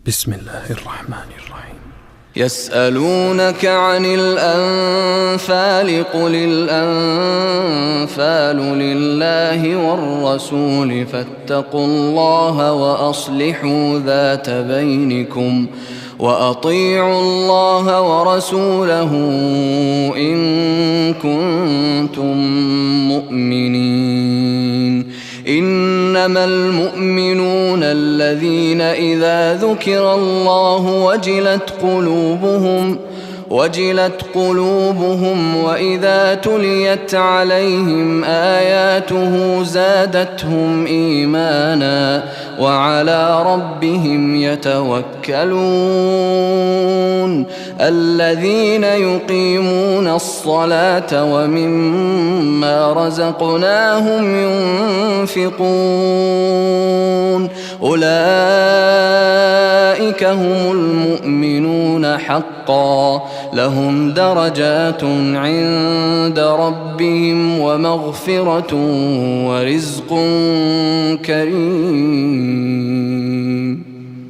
بسم الله الرحمن الرحيم. يسألونك عن الأنفال قل الأنفال لله والرسول فاتقوا الله وأصلحوا ذات بينكم وأطيعوا الله ورسوله إن كنتم مؤمنين. إنما المؤمنون الذين إذا ذكر الله وجلت قلوبهم وإذا تليت عليهم آياته زادتهم إيمانا وعلى ربهم يتوكلون. الذين يقيمون الصلاة ومما رزقناهم ينفقون أولئك هم المؤمنون حقا لهم درجات عند ربهم ومغفرة ورزق كريم.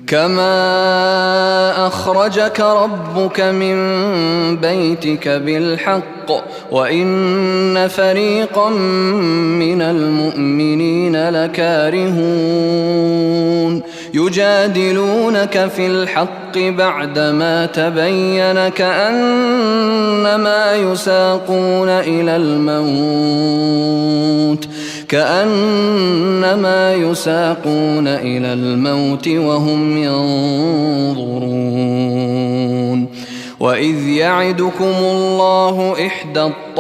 كما أخرجك ربك من بيتك بالحق وإن فريقا من المؤمنين لكارهون يجادلونك في الحق بعدما تبين كأنما يساقون إلى الموت وهم ينظرون. وإذ يعدكم الله إحدى الطائفتين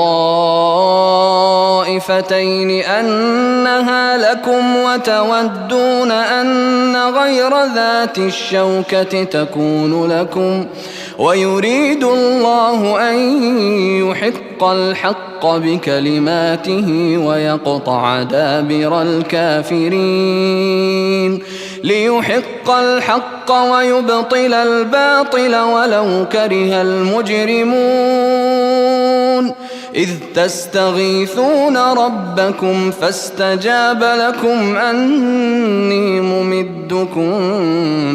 أنها لكم وتودون أن غير ذات الشوكة تكون لكم ويريد الله أن يحق الحق بكلماته ويقطع دابر الكافرين ليحق الحق ويبطل الباطل ولو كره المجرمون. إذ تستغيثون ربكم فاستجاب لكم أني ممدكم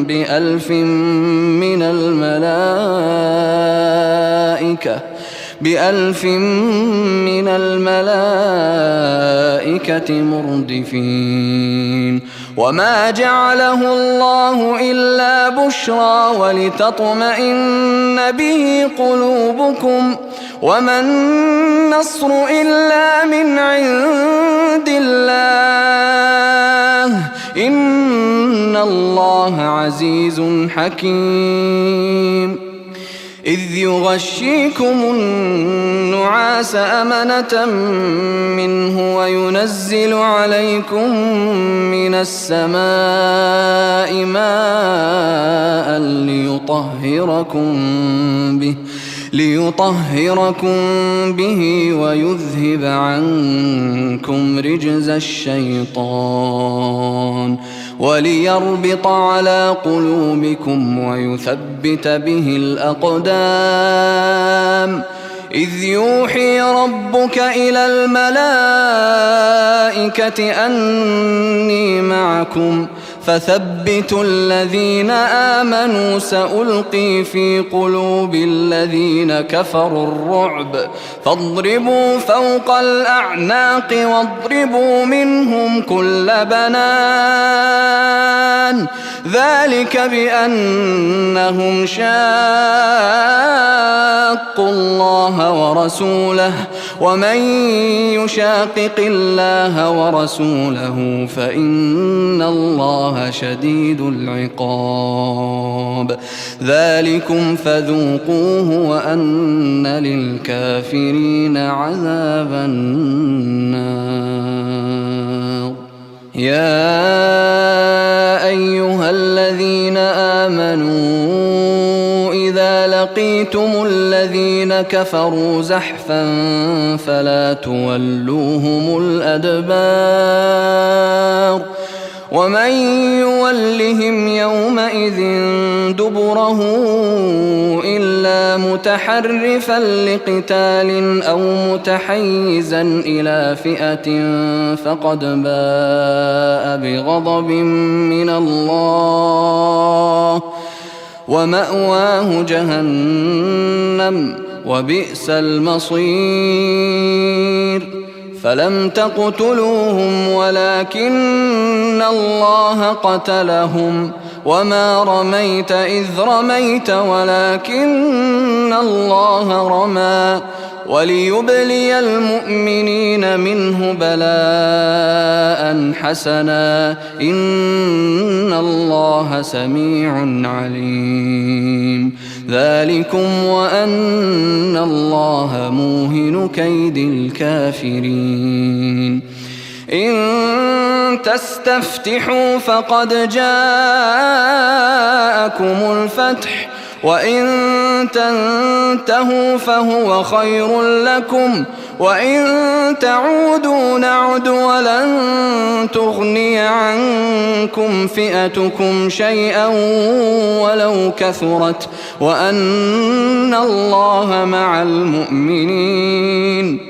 بألف من الملائكة مردفين. وما جعله الله إلا بشرى ولتطمئن به قلوبكم وما النصر إلا من عند الله إن الله عزيز حكيم. إذ يغشيكم النعاس أمنة منه وينزل عليكم من السماء ماء ليطهركم به ويذهب عنكم رجز الشيطان وليربط على قلوبكم ويثبت به الأقدام. إذ يوحي ربك إلى الملائكة أني معكم فثبتوا الذين آمنوا سألقي في قلوب الذين كفروا الرعب فاضربوا فوق الأعناق واضربوا منهم كل بنان ذلك بأنهم شاقوا الله ورسوله ومن يشاقق الله ورسوله فإن الله شديد العقاب. ذلكم فذوقوه وأن للكافرين عذاب النار. يا أيها الذين آمنوا إذا لقيتم الذين كفروا زحفا فلا تولوهم الأدبار ومن يولهم يومئذ دبره إلا متحرفا لقتال أو متحيزا إلى فئة فقد باء بغضب من الله ومأواه جهنم وبئس المصير فلم تقتلوهم ولكن الله قتلهم وما رميت إذ رميت ولكن الله رمى وليبلي المؤمنين منه بلاء حسنا إن الله سميع عليم ذلكم وأن الله موهن كيد الكافرين إن تستفتحوا فقد جاءكم الفتح وإن تنتهوا فهو خير لكم وإن تعودوا نعد ولن تغني عنكم فئتكم شيئا ولو كثرت وأن الله مع المؤمنين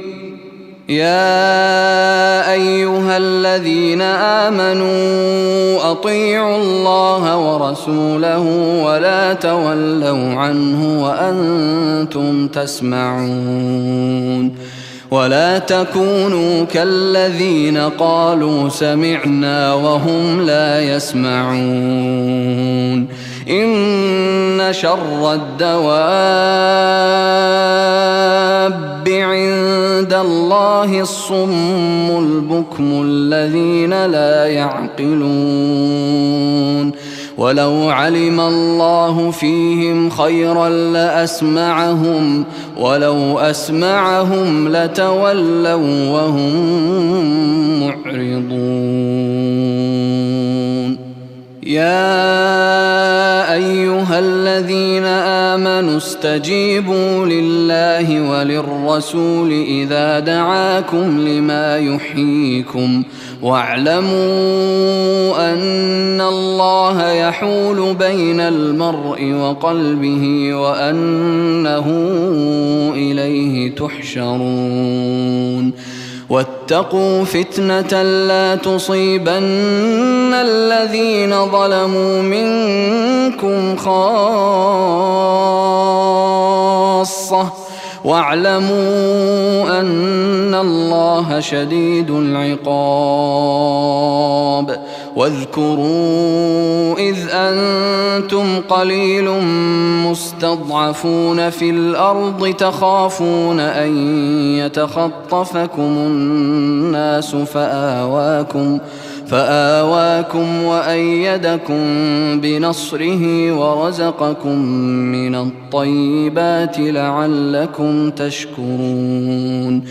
يا أيها الذين آمنوا أطيعوا الله ورسوله ولا تولوا عنه وأنتم تسمعون ولا تكونوا كالذين قالوا سمعنا وهم لا يسمعون إن شر الدواب عند الله الصم البكم الذين لا يعقلون ولو علم الله فيهم خيرا لأسمعهم ولو أسمعهم لتولوا وهم معرضون يا أيها الذين آمنوا استجيبوا لله وللرسول إذا دعاكم لما يحييكم واعلموا أن الله يحول بين المرء وقلبه وأنه إليه تحشرون واتقوا فتنة لا تصيبن الذين ظلموا منكم خاصة واعلموا أن الله شديد العقاب واذكروا إذ أنتم قليل مستضعفون في الأرض تخافون أن يتخطفكم الناس فآواكم وأيدكم بنصره ورزقكم من الطيبات لعلكم تشكرون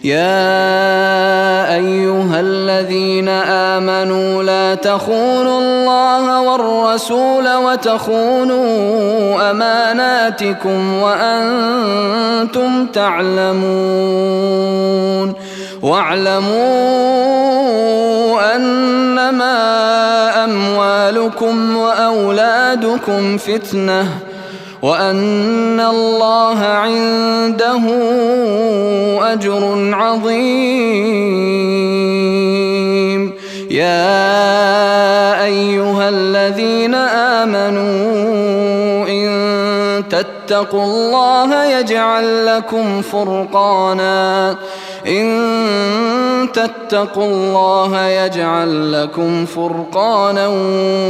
يا أيها الذين آمنوا لا تخونوا الله والرسول وتخونوا أماناتكم وأنتم تعلمون واعلموا أنما أموالكم وأولادكم فتنة وأن الله عنده أجر عظيم يا أيها الذين آمنوا إن تتقوا الله يجعل لكم فرقانا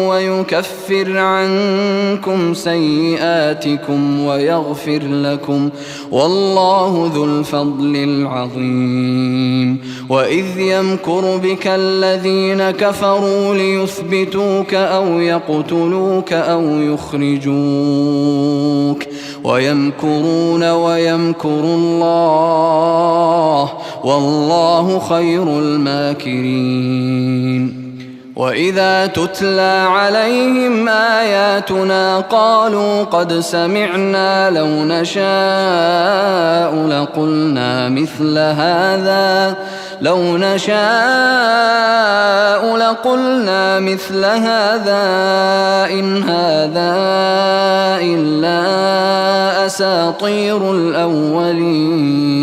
ويكفر عنكم سيئاتكم ويغفر لكم والله ذو الفضل العظيم وإذ يمكر بك الذين كفروا ليثبتوك أو يقتلوك أو يخرجوك ويمكرون ويمكر الله والله خير الماكرين وإذا تتلى عليهم آياتنا قالوا قد سمعنا لو نشاء لقلنا مثل هذا إن هذا إلا أساطير الأولين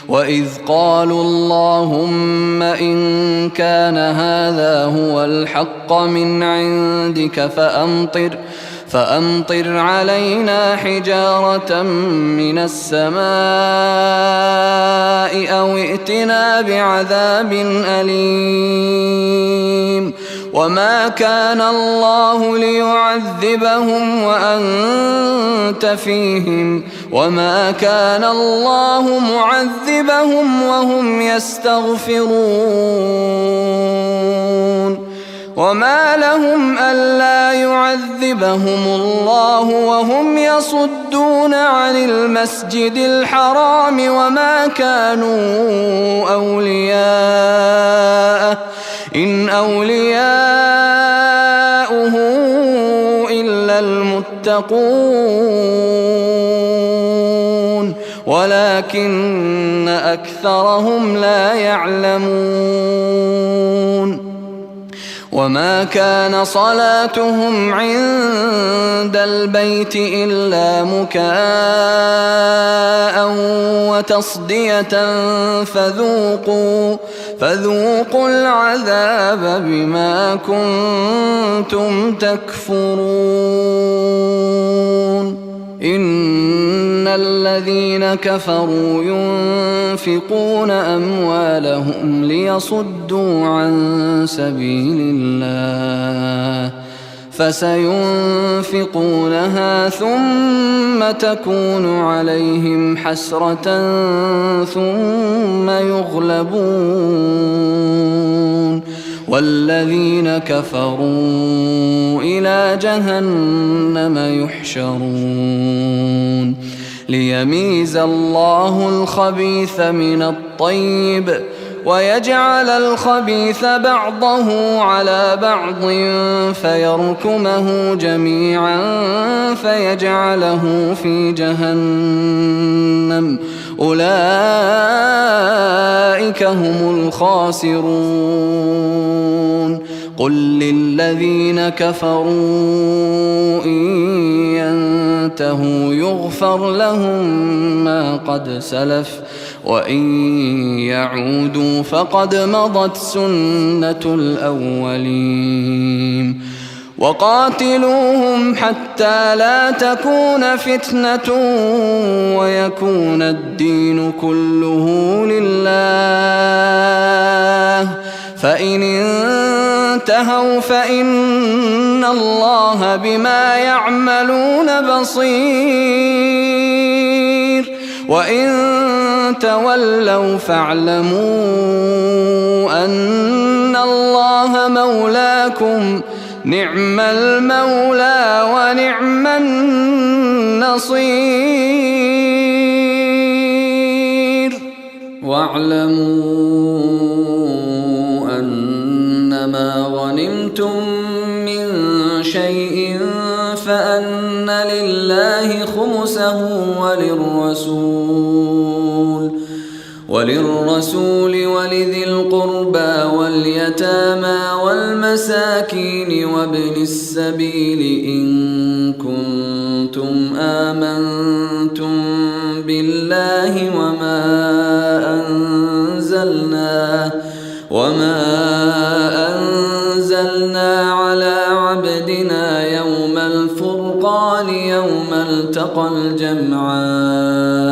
وإذ قالوا اللهم إن كان هذا هو الحق من عندك فأمطر علينا حجارة من السماء أو ائتنا بعذاب أليم وما كان الله ليعذبهم وأنت فيهم وما كان الله معذبهم وهم يستغفرون وما لهم ألا يعذبهم الله وهم يصدون عن المسجد الحرام وما كانوا أولياءه إن أولياؤه إلا المتقون ولكن أكثرهم لا يعلمون وما كان صلاتهم عند البيت إلا مكاء وتصدية فذوقوا العذاب بما كنتم تكفرون إن الذين كفروا ينفقون أموالهم ليصدوا عن سبيل الله فسينفقونها ثم تكون عليهم حسرة ثم يغلبون والذين كفروا إلى جهنم يحشرون ليميز الله الخبيث من الطيب ويجعل الخبيث بعضه على بعض فيركمه جميعا فيجعله في جهنم أولئك هم الخاسرون قل للذين كفروا إن ينتهوا يغفر لهم ما قد سلف وإن يعودوا فقد مضت سنة الأولين وقاتلوهم حتى لا تكون فتنة ويكون الدين كله لله فإن انتهوا فإن الله بما يعملون بصير وإن تولوا فاعلموا أن الله مولاكم نعم المولى ونعم النصير واعلموا أنما غنمتم من شيء فأن لله خمسه وللرسول ولذي القربى واليتامى والمساكين وابن السبيل إن كنتم آمنتم بالله وما أنزلنا على عبدنا يوم الفرقان يوم التقى الجمعان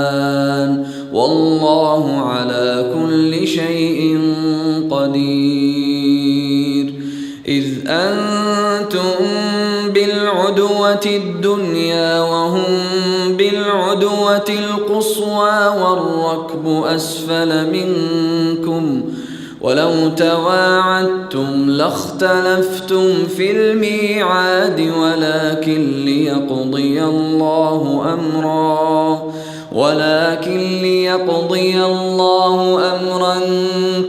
والله على كل شيء قدير إذ أنتم بالعدوة الدنيا وهم بالعدوة القصوى والركب أسفل منكم ولو تواعدتم لاختلفتم في الميعاد ولكن ليقضي الله أمرا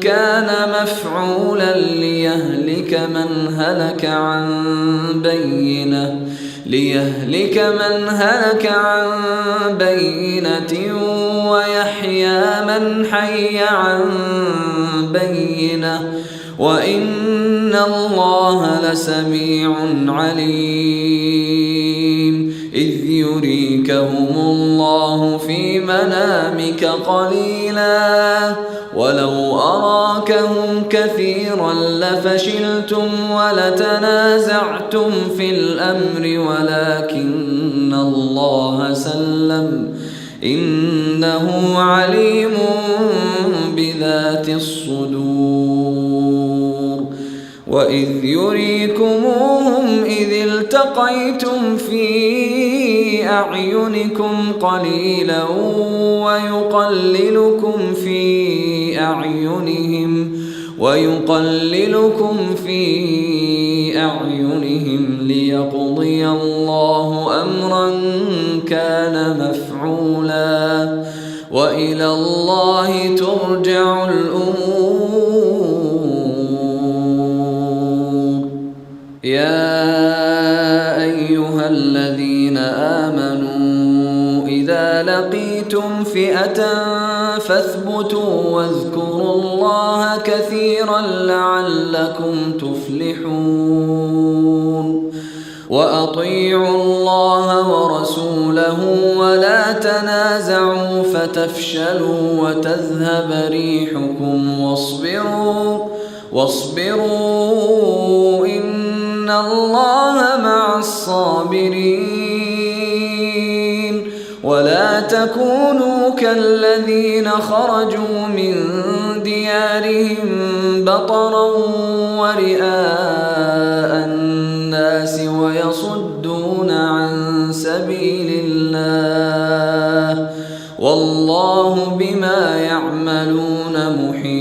كان مفعولا ليهلك من هلك عن بينة ويحيى من حي عن بينة وإن الله لسميع عليم إذ يريكهم الله في منامك قليلا ولو أراكهم كثيرا لفشلتم ولتنازعتم في الأمر ولكن الله سلم إنه عليم بذات الصدور وإذ يريكموهم إذ التقيتم في أعينكم قليلا ويقللكم في أعينهم ليقضي الله أمرا كان مفعولا وإلى الله ترجع الأمور. يا أيها الذين آمنوا إذا لقيتم فئة فاثبتوا واذكروا الله كثيرا لعلكم تفلحون وأطيعوا الله ورسوله ولا تنازعوا فتفشلوا وتذهب ريحكم واصبروا إن الله مع الصابرين ولا تكونوا كالذين خرجوا من ديارهم بطرا ورئاء الناس ويصدون عن سبيل الله والله بما يعملون محيط.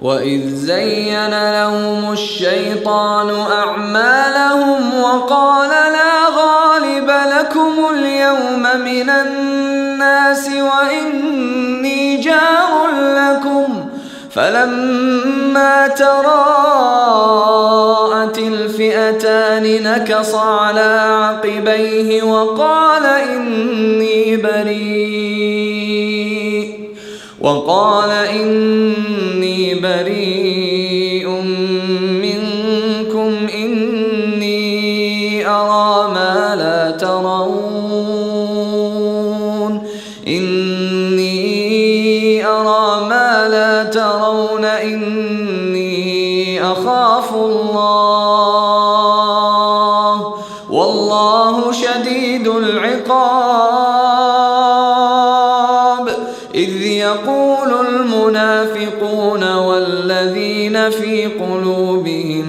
وإذ زين لهم الشيطان أعمالهم وقال لا غالب لكم اليوم من الناس وإني جار لكم فلما تراءت الفئتان نكص على عقبيه وقال إني بريء منكم إني أرى ما لا ترون إني أخاف الله والله شديد العقاب. إذ يقول المنافقون والذين في قلوبهم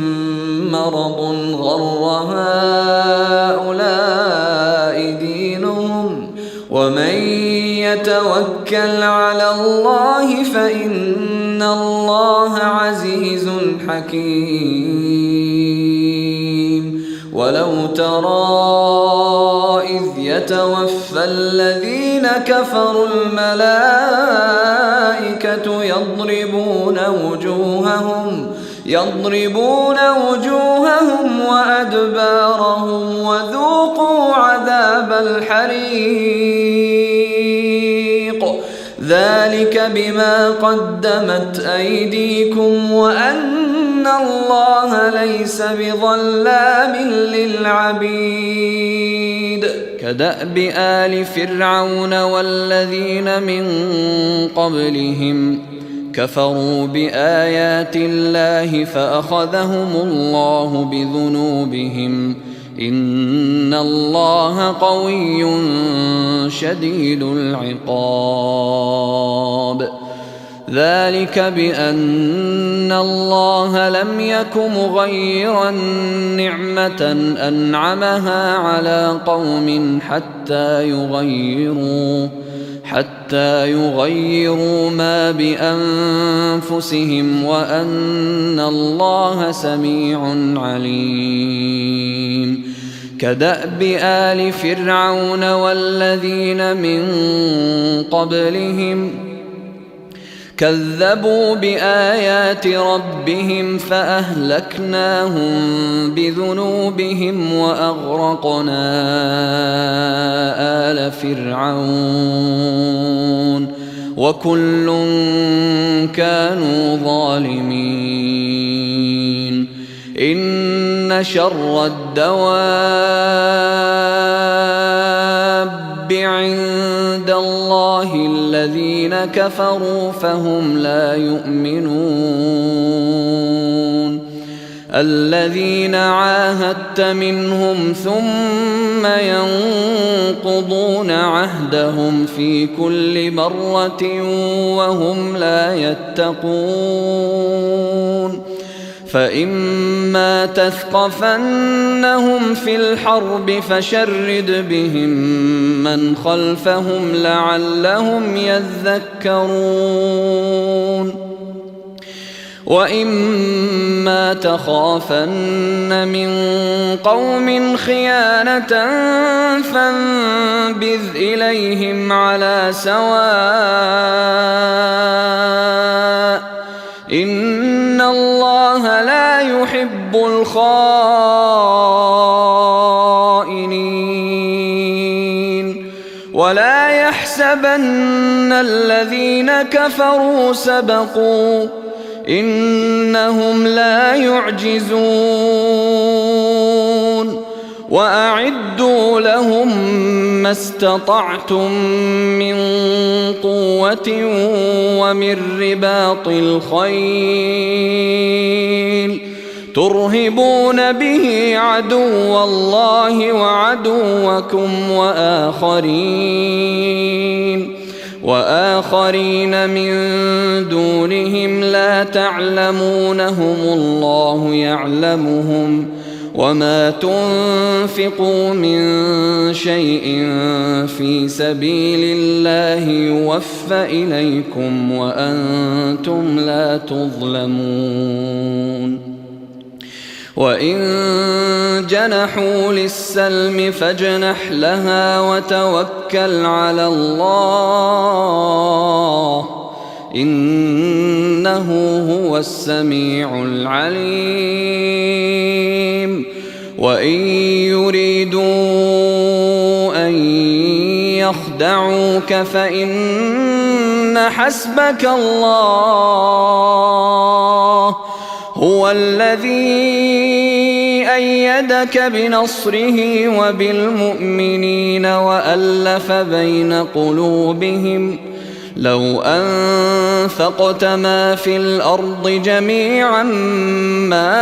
مرض غر هؤلاء دينهم ومن يتوكل على الله فإن الله عزيز حكيم. ولو ترى إذ يتوفى الذين كفروا الملائكة يضربون وجوههم وأدبارهم وذوقوا عذاب الحريق ذلك بما قدمت أيديكم وأن الله ليس بظلام للعبيد. كدأب آل فرعون والذين من قبلهم كفروا بآيات الله فأخذهم الله بذنوبهم إن الله قوي شديد العقاب. ذلك بأن الله لم يك مغيرا نعمة أنعمها على قوم حتى يغيروا ما بأنفسهم وأن الله سميع عليم. كدأب آل فرعون والذين من قبلهم كذبوا بآيات ربهم فأهلكناهم بذنوبهم وأغرقنا آل فرعون وكل كانوا ظالمين. إن شر الدواب عند الله الذين كفروا فهم لا يؤمنون الذين عاهدت منهم ثم ينقضون عهدهم في كل مرة وهم لا يتقون فإما تثقفنهم في الحرب فشرد بهم من خلفهم لعلهم يذكرون وإما تخافن من قوم خيانة فانبذ إليهم على سواء إن الله لا يحب الخائنين ولا يحسبن الذين كفروا سبقوا إنهم لا يعجزون وأعدوا لهم ما استطعتم من قوة ومن رباط الخيل ترهبون به عدو الله وعدوكم وآخرين من دونهم لا تعلمونهم الله يعلمهم وما تنفقوا من شيء في سبيل الله يوفى إليكم وأنتم لا تظلمون وإن جنحوا للسلم فاجنح لها وتوكل على الله إنه هو السميع العليم وإن يريدوا أن يخدعوك فإن حسبك الله هو الذي أيدك بنصره وبالمؤمنين وألف بين قلوبهم لو أنفقت ما في الأرض جميعا ما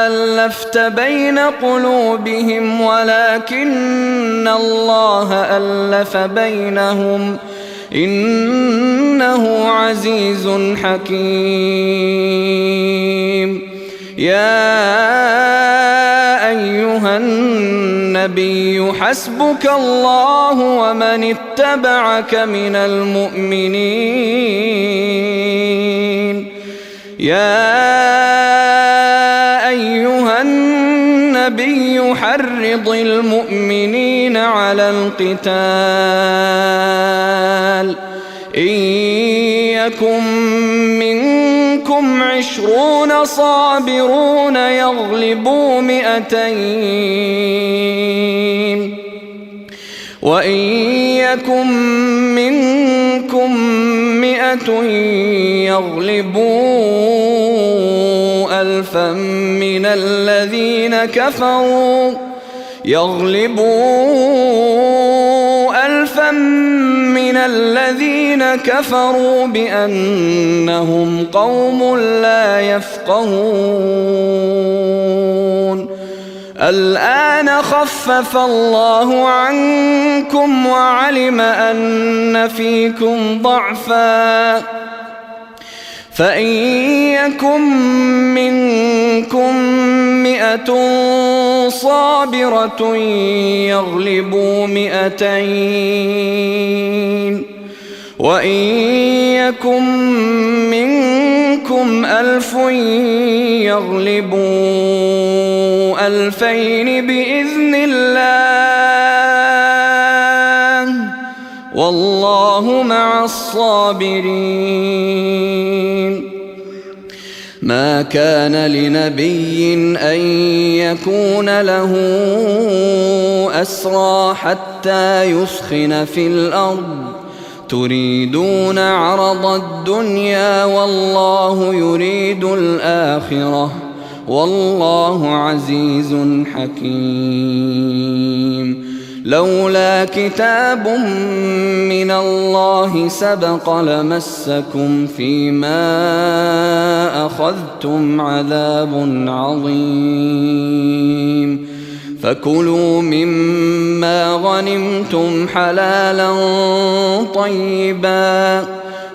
ألفت بين قلوبهم ولكن الله ألف بينهم إنه عزيز حكيم يا أيها النبي حسبك الله ومن اتبعك من المؤمنين يا أيها النبي حرض المؤمنين على القتال إن يكن منكم 20 صابرون يغلبوا 200 وإن يكن منكم 100 يغلبوا 1000 من الذين كفروا بأنهم قوم لا يفقهون الآن خفف الله عنكم وعلم أن فيكم ضعفا فإن يكن منكم 100 صابرة يغلبوا 200 وإن يكن منكم 1000 يغلبوا 2000 بإذن الله والله مع الصابرين ما كان لنبي أن يكون له أسرى حتى يثخن في الأرض تريدون عرض الدنيا والله يريد الآخرة والله عزيز حكيم. لولا كتاب من الله سبق لمسكم فيما أخذتم عذاب عظيم، فكلوا مما غنمتم حلالا طيبا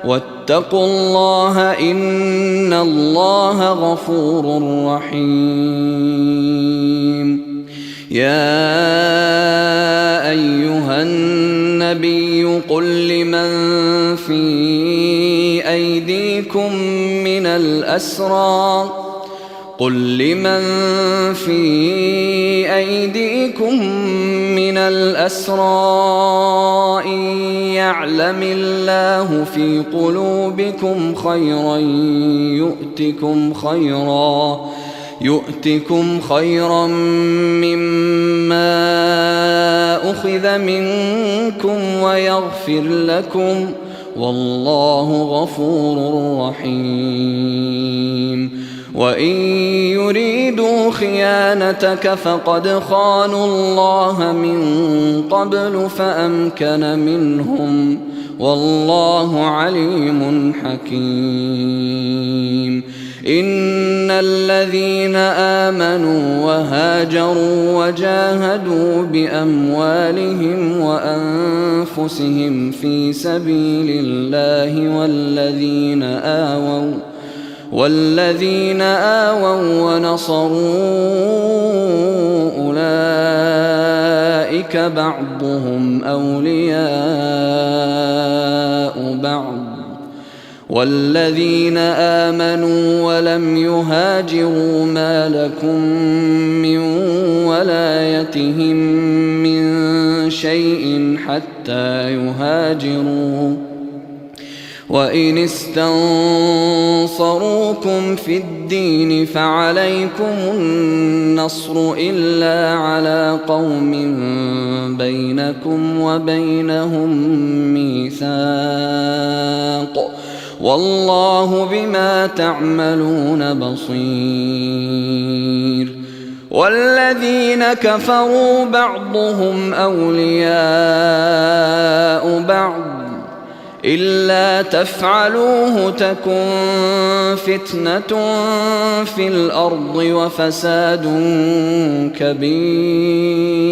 واتقوا الله إن الله غفور رحيم. يا أيها النبي قل لمن في أيديكم من الأسرى إن يعلم الله في قلوبكم خيرا يؤتكم خيرا مما أخذ منكم ويغفر لكم والله غفور رحيم. وإن يريدوا خيانتك فقد خانوا الله من قبل فأمكن منهم والله عليم حكيم. إن الذين آمنوا وهاجروا وجاهدوا بأموالهم وأنفسهم في سبيل الله والذين آووا ونصروا أولئك بعضهم أولياء بعض، والذين آمنوا ولم يهاجروا ما لكم من ولايتهم من شيء حتى يهاجروا، وإن استنصروكم في الدين فعليكم النصر إلا على قوم بينكم وبينهم ميثاق والله بما تعملون بصير. والذين كفروا بعضهم أولياء بعض إلا تفعلوه تكن فتنة في الأرض وفساد كبير.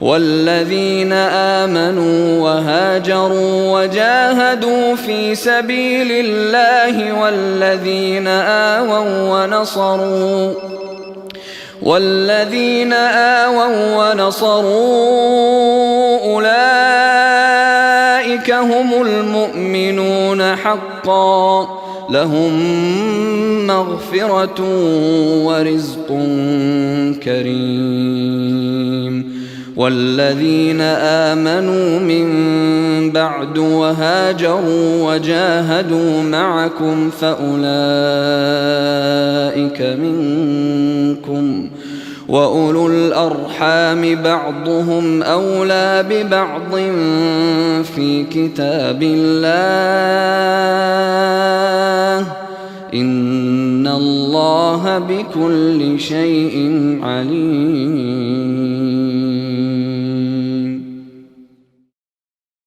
والذين آمنوا وهاجروا وجاهدوا في سبيل الله والذين آووا ونصروا أولئك هم المؤمنون حقا لهم مغفرة ورزق كريم. والذين آمنوا من بعد وهاجروا وجاهدوا معكم فأولئك منكم، وأولو الأرحام بعضهم أولى ببعض في كتاب الله إن الله بكل شيء عليم.